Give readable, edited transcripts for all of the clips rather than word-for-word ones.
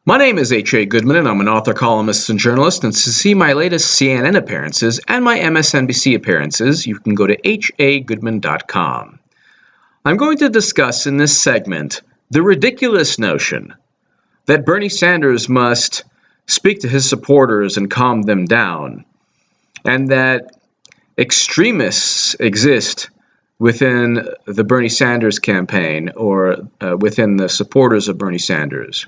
My name is H.A. Goodman, and I'm an author, columnist, and journalist. And to see my latest CNN appearances and my MSNBC appearances, you can go to hagoodman.com. I'm going to discuss in this segment the ridiculous notion that Bernie Sanders must speak to his supporters and calm them down, and that extremists exist within the Bernie Sanders campaign or within the supporters of Bernie Sanders.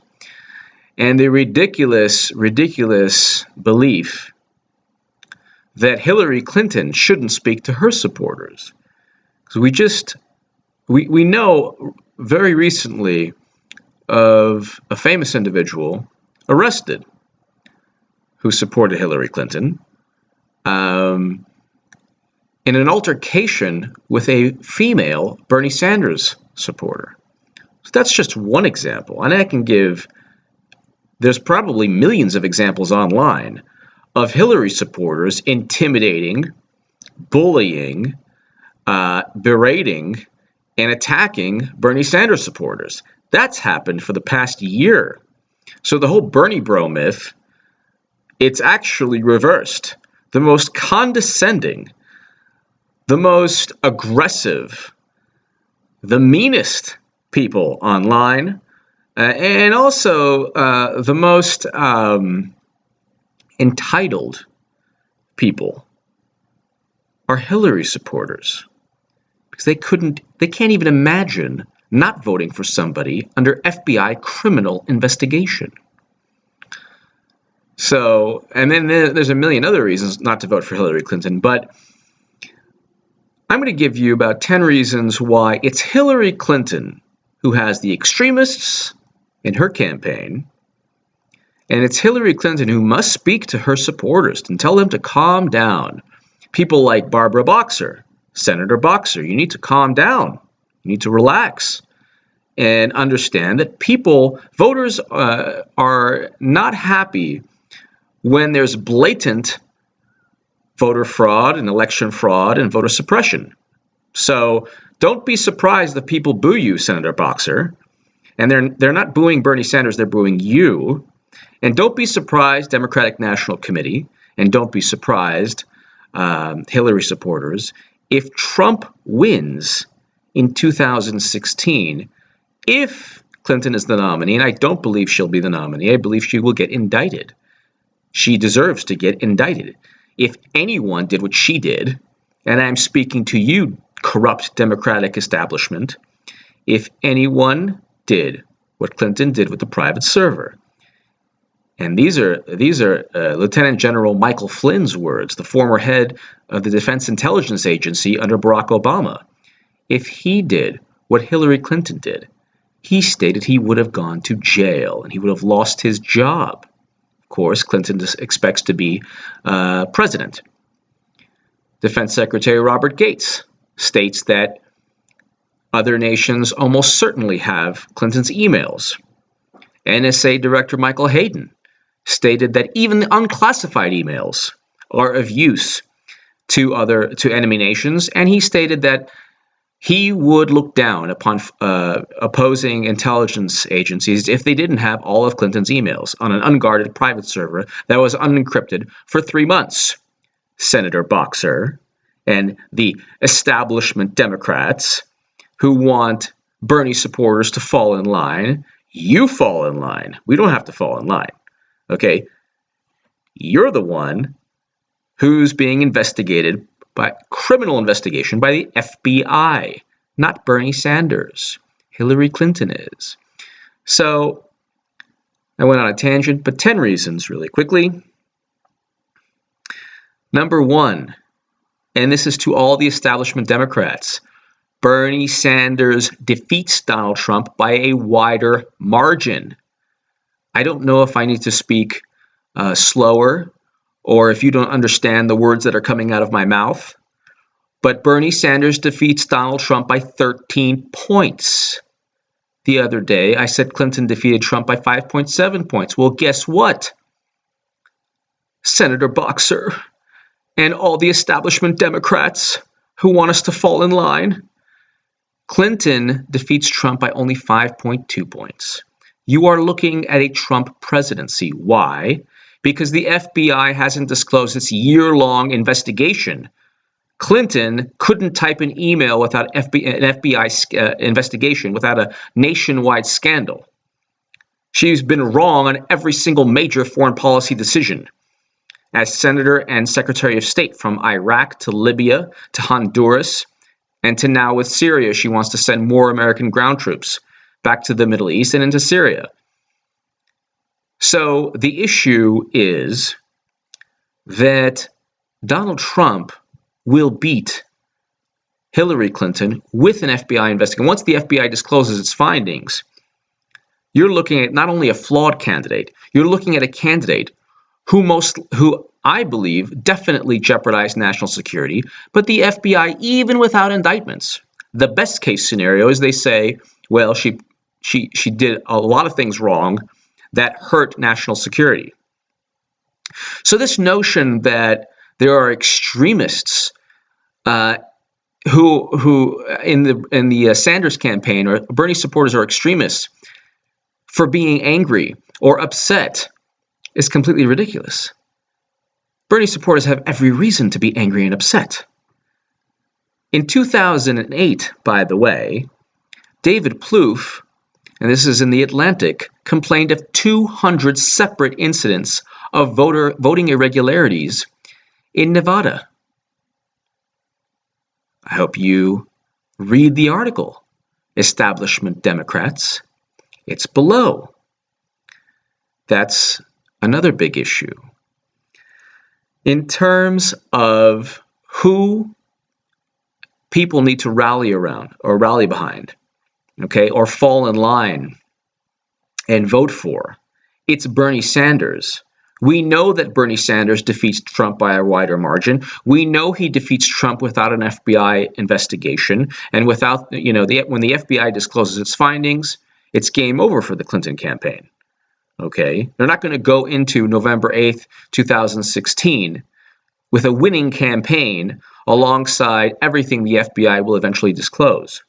And the ridiculous belief that Hillary Clinton shouldn't speak to her supporters. Because we know very recently of a famous individual arrested who supported Hillary Clinton in an altercation with a female Bernie Sanders supporter. So that's just one example. And I can give... There's probably millions of examples online of Hillary supporters intimidating, bullying, berating, and attacking Bernie Sanders supporters. That's happened for the past year. So the whole Bernie bro myth, it's actually reversed. The most condescending, the most aggressive, the meanest people online, and also the most entitled people are Hillary supporters, because they can't even imagine not voting for somebody under FBI criminal investigation. So, and then there's a million other reasons not to vote for Hillary Clinton, but I'm going to give you about 10 reasons why it's Hillary Clinton who has the extremists in her campaign, and it's Hillary Clinton who must speak to her supporters and tell them to calm down. People like Barbara Boxer, Senator Boxer, you need to calm down. You need to relax and understand that voters are not happy when there's blatant voter fraud and election fraud and voter suppression. So don't be surprised that people boo you, Senator Boxer. And they're not booing Bernie Sanders, they're booing you. And don't be surprised, Democratic National Committee, and don't be surprised, Hillary supporters, if Trump wins in 2016, if Clinton is the nominee, and I don't believe she'll be the nominee, I believe she will get indicted. She deserves to get indicted. If anyone did what she did, and I'm speaking to you, corrupt Democratic establishment, if anyone did what Clinton did with the private server. And these are Lieutenant General Michael Flynn's words, the former head of the Defense Intelligence Agency under Barack Obama. If he did what Hillary Clinton did, he stated he would have gone to jail and he would have lost his job. Of course, Clinton expects to be president. Defense Secretary Robert Gates states that other nations almost certainly have Clinton's emails. NSA Director Michael Hayden stated that even the unclassified emails are of use to enemy nations, and he stated that he would look down upon opposing intelligence agencies if they didn't have all of Clinton's emails on an unguarded private server that was unencrypted for 3 months. Senator Boxer and the establishment Democrats who want Bernie supporters to fall in line, you fall in line. We don't have to fall in line, okay? You're the one who's being investigated by criminal investigation by the FBI, not Bernie Sanders. Hillary Clinton is. So I went on a tangent, but 10 reasons really quickly. Number one, and this is to all the establishment Democrats, Bernie Sanders defeats Donald Trump by a wider margin. I don't know if I need to speak slower or if you don't understand the words that are coming out of my mouth, but Bernie Sanders defeats Donald Trump by 13 points. The other day, I said Clinton defeated Trump by 5.7 points. Well, guess what? Senator Boxer and all the establishment Democrats who want us to fall in line, Clinton defeats Trump by only 5.2 points. you are looking at a Trump presidency. Why? Because the FBI hasn't disclosed its year-long investigation. Clinton couldn't type an email without an FBI investigation, without a nationwide scandal. She's been wrong on every single major foreign policy decision. As Senator and Secretary of State, from Iraq to Libya to Honduras, and to now with Syria, she wants to send more American ground troops back to the Middle East and into Syria. So the issue is that Donald Trump will beat Hillary Clinton with an FBI investigation. Once the FBI discloses its findings, you're looking at not only a flawed candidate, you're looking at a candidate who I believe definitely jeopardized national security, but the FBI, even without indictments, the best case scenario is they say, well, she did a lot of things wrong that hurt national security. So this notion that there are extremists who in the Sanders campaign, or Bernie supporters are extremists for being angry or upset, is completely ridiculous. Bernie supporters have every reason to be angry and upset. In 2008, by the way, David Plouffe, and this is in The Atlantic, complained of 200 separate incidents of voting irregularities in Nevada. I hope you read the article. Establishment Democrats. It's below. That's another big issue. In terms of who people need to rally around or rally behind, okay, or fall in line and vote for, it's Bernie Sanders. We know that Bernie Sanders defeats Trump by a wider margin. We know he defeats Trump without an FBI investigation and without, when the FBI discloses its findings, it's game over for the Clinton campaign. Okay, they're not going to go into November 8th, 2016 with a winning campaign alongside everything the FBI will eventually disclose.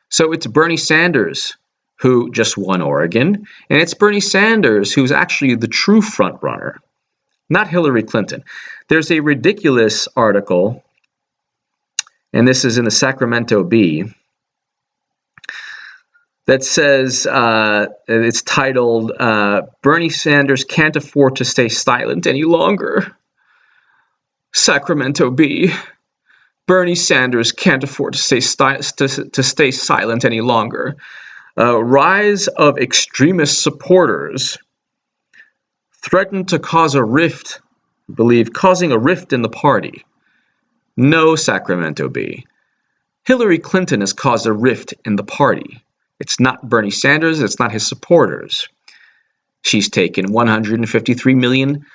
So it's Bernie Sanders who just won Oregon, and it's Bernie Sanders who's actually the true front runner, not Hillary Clinton. There's a ridiculous article, and this is in the Sacramento Bee, that says, it's titled, Bernie Sanders Can't Afford to Stay Silent Any Longer. Sacramento Bee. Bernie Sanders can't afford to stay silent any longer. Rise of extremist supporters threaten to cause a rift, causing a rift in the party. No, Sacramento Bee. Hillary Clinton has caused a rift in the party. It's not Bernie Sanders, it's not his supporters. She's taken $153 million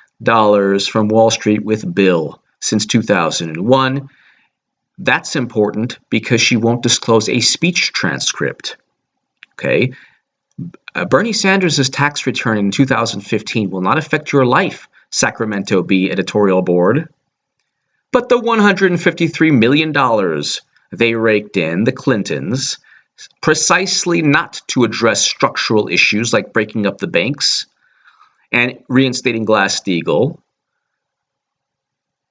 from Wall Street with Bill since 2001. That's important because she won't disclose a speech transcript. Okay? Bernie Sanders' tax return in 2015 will not affect your life, Sacramento Bee editorial board. But the $153 million they raked in, the Clintons, precisely not to address structural issues like breaking up the banks and reinstating Glass-Steagall,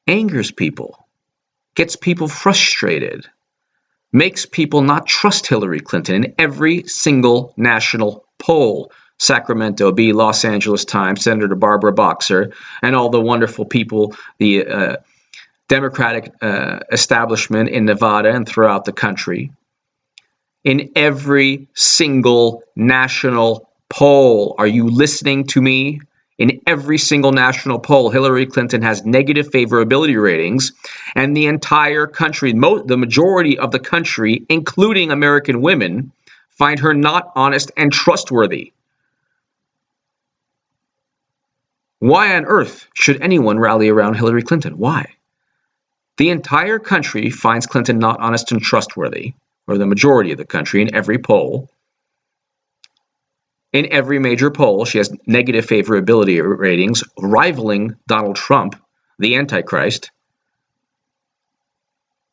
angers people, gets people frustrated, makes people not trust Hillary Clinton in every single national poll. Sacramento Bee, Los Angeles Times, Senator Barbara Boxer, and all the wonderful people, the Democratic establishment in Nevada and throughout the country. In every single national poll, are you listening to me? In every single national poll, Hillary Clinton has negative favorability ratings, and the entire country, the majority of the country, including American women, find her not honest and trustworthy. Why on earth should anyone rally around Hillary Clinton? Why? The entire country finds Clinton not honest and trustworthy, or the majority of the country in every poll. In every major poll, she has negative favorability ratings, rivaling Donald Trump, the Antichrist.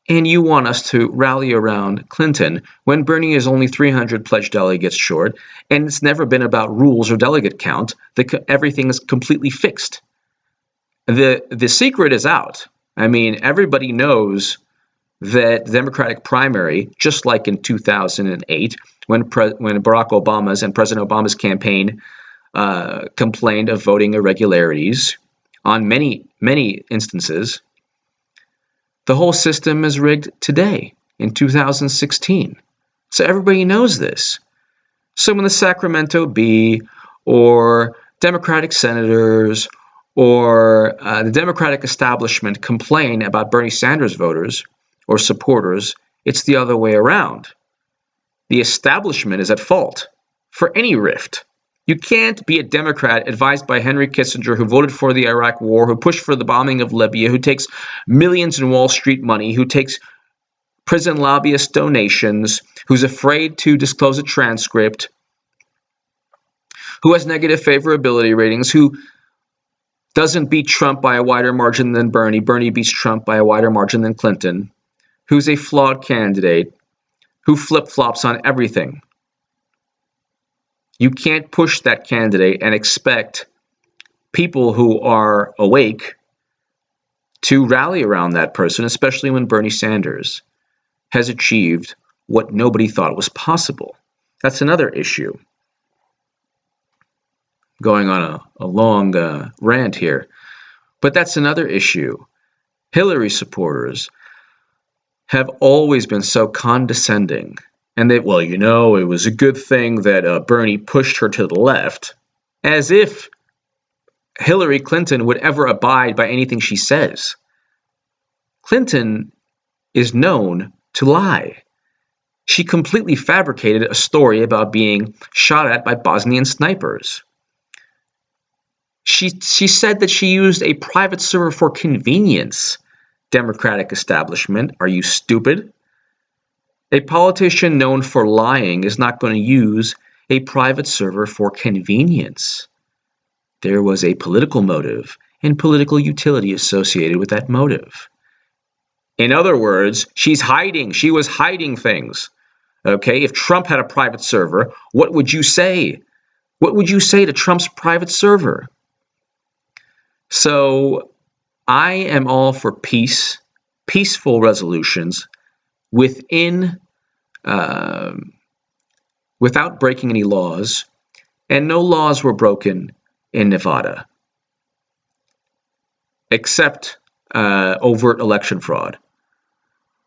And you want us to rally around Clinton when Bernie is only 300 pledged delegates short, and it's never been about rules or delegate count. Everything is completely fixed. The secret is out. I mean, everybody knows that the Democratic primary, just like in 2008, when Barack Obama's and President Obama's campaign complained of voting irregularities on many, many instances, the whole system is rigged today in 2016. So everybody knows this. So when the Sacramento Bee or Democratic senators or the Democratic establishment complain about Bernie Sanders voters or supporters, it's the other way around. The establishment is at fault for any rift. You can't be a Democrat advised by Henry Kissinger, who voted for the Iraq War, who pushed for the bombing of Libya, who takes millions in Wall Street money, who takes prison lobbyist donations, who's afraid to disclose a transcript, who has negative favorability ratings, who doesn't beat Trump by a wider margin than Bernie. Bernie beats Trump by a wider margin than Clinton, who's a flawed candidate, who flip-flops on everything. You can't push that candidate and expect people who are awake to rally around that person, especially when Bernie Sanders has achieved what nobody thought was possible. That's another issue. Going on a long rant here, but that's another issue. Hillary supporters have always been so condescending, and they, well, you know, it was a good thing that Bernie pushed her to the left, as if Hillary Clinton would ever abide by anything she says. Clinton is known to lie. She completely fabricated a story about being shot at by Bosnian snipers. She said that she used a private server for convenience. Democratic establishment, are you stupid? A politician known for lying is not going to use a private server for convenience. There was a political motive and political utility associated with that motive. In other words, she's hiding. She was hiding things. Okay, if Trump had a private server, what would you say? What would you say to Trump's private server? So I am all for peace, peaceful resolutions within, without breaking any laws, and no laws were broken in Nevada, except overt election fraud.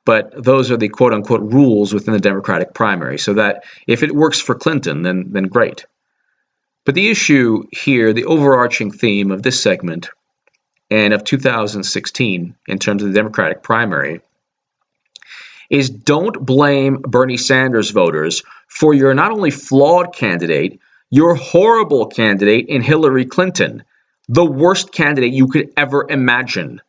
But those are the quote-unquote rules within the Democratic primary, so that if it works for Clinton, then great. But the issue here, the overarching theme of this segment and of 2016 in terms of the Democratic primary, is don't blame Bernie Sanders voters for your not only flawed candidate, your horrible candidate in Hillary Clinton, the worst candidate you could ever imagine.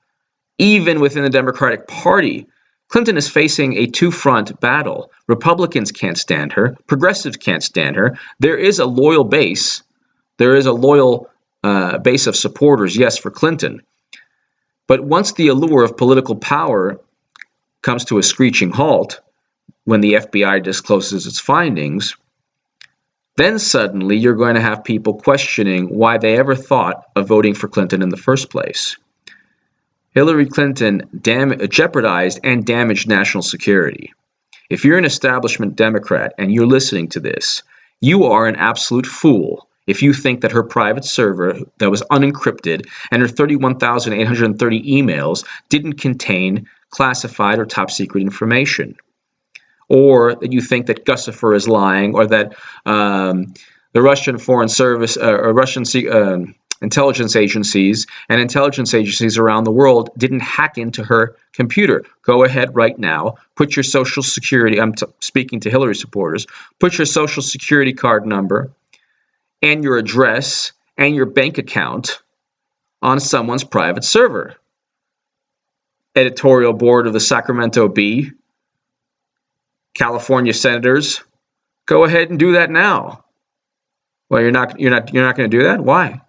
Even within the Democratic Party, Clinton is facing a two-front battle. Republicans can't stand her. Progressives can't stand her. There is a loyal base. There is a loyal base of supporters, yes, for Clinton. But once the allure of political power comes to a screeching halt, when the FBI discloses its findings, then suddenly you're going to have people questioning why they ever thought of voting for Clinton in the first place. Hillary Clinton jeopardized and damaged national security. If you're an establishment Democrat and you're listening to this, you are an absolute fool if you think that her private server that was unencrypted and her 31,830 emails didn't contain classified or top secret information. Or that you think that Guccifer is lying, or that the Russian Foreign Service or Russian intelligence agencies and intelligence agencies around the world didn't hack into her computer. Go ahead right now, put your social security, I'm speaking to Hillary supporters, put your social security card number and your address and your bank account on someone's private server. Editorial board of the Sacramento Bee, California senators, go ahead and do that now. Well, you're not going to do that? Why?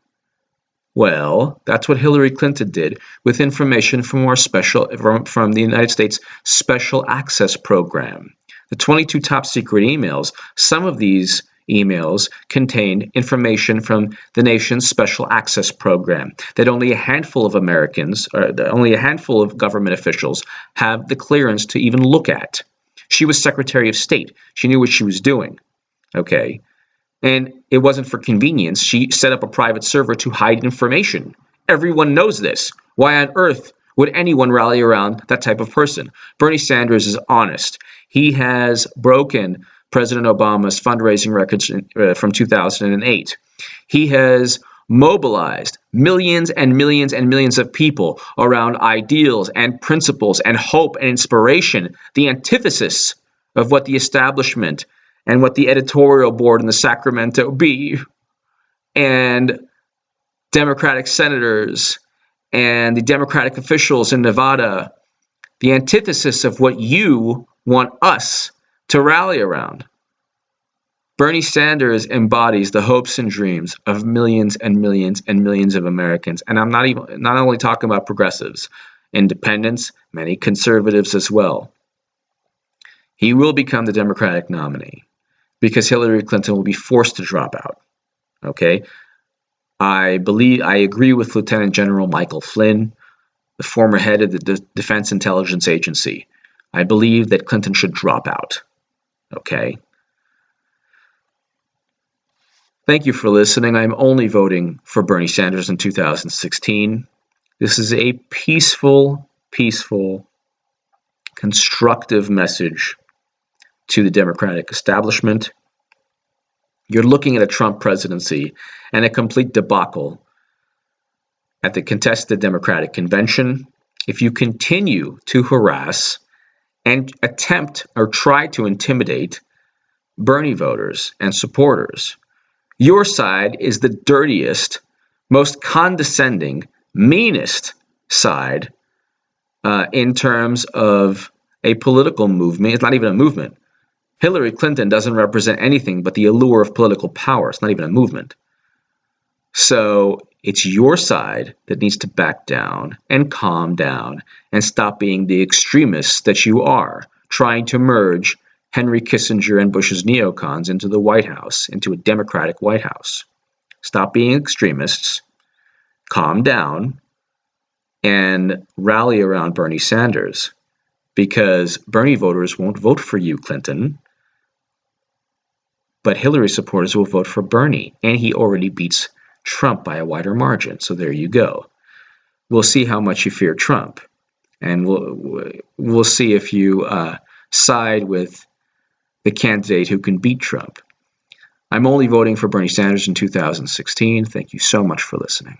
Well, that's what Hillary Clinton did with information from from the United States Special Access Program. The 22 top secret emails, some of these emails contained information from the nation's Special Access Program that only a handful of Americans, or only a handful of government officials have the clearance to even look at. She was Secretary of State. She knew what she was doing. Okay. And it wasn't for convenience. She set up a private server to hide information. Everyone knows this. Why on earth would anyone rally around that type of person? Bernie Sanders is honest. He has broken President Obama's fundraising records from 2008. He has mobilized millions and millions and millions of people around ideals and principles and hope and inspiration, the antithesis of what the establishment and what the editorial board in the Sacramento Bee and Democratic senators and the Democratic officials in Nevada, the antithesis of what you want us to rally around. Bernie Sanders embodies the hopes and dreams of millions and millions and millions of Americans. And I'm not only talking about progressives, independents, many conservatives as well. He will become the Democratic nominee because Hillary Clinton will be forced to drop out. Okay? I agree with Lieutenant General Michael Flynn, the former head of the Defense Intelligence Agency. I believe that Clinton should drop out. Okay? Thank you for listening. I'm only voting for Bernie Sanders in 2016. This is a peaceful, constructive message to the Democratic establishment. You're looking at a Trump presidency and a complete debacle at the contested Democratic convention if you continue to harass and attempt or try to intimidate Bernie voters and supporters. Your side is the dirtiest, most condescending, meanest side in terms of a political movement. It's not even a movement. Hillary Clinton doesn't represent anything but the allure of political power. It's not even a movement. So it's your side that needs to back down and calm down and stop being the extremists that you are, trying to merge Henry Kissinger and Bush's neocons into the White House, into a Democratic White House. Stop being extremists, calm down, and rally around Bernie Sanders, because Bernie voters won't vote for you, Clinton. But Hillary supporters will vote for Bernie, and he already beats Trump by a wider margin. So there you go. We'll see how much you fear Trump, and we'll see if you side with the candidate who can beat Trump. I'm only voting for Bernie Sanders in 2016. Thank you so much for listening.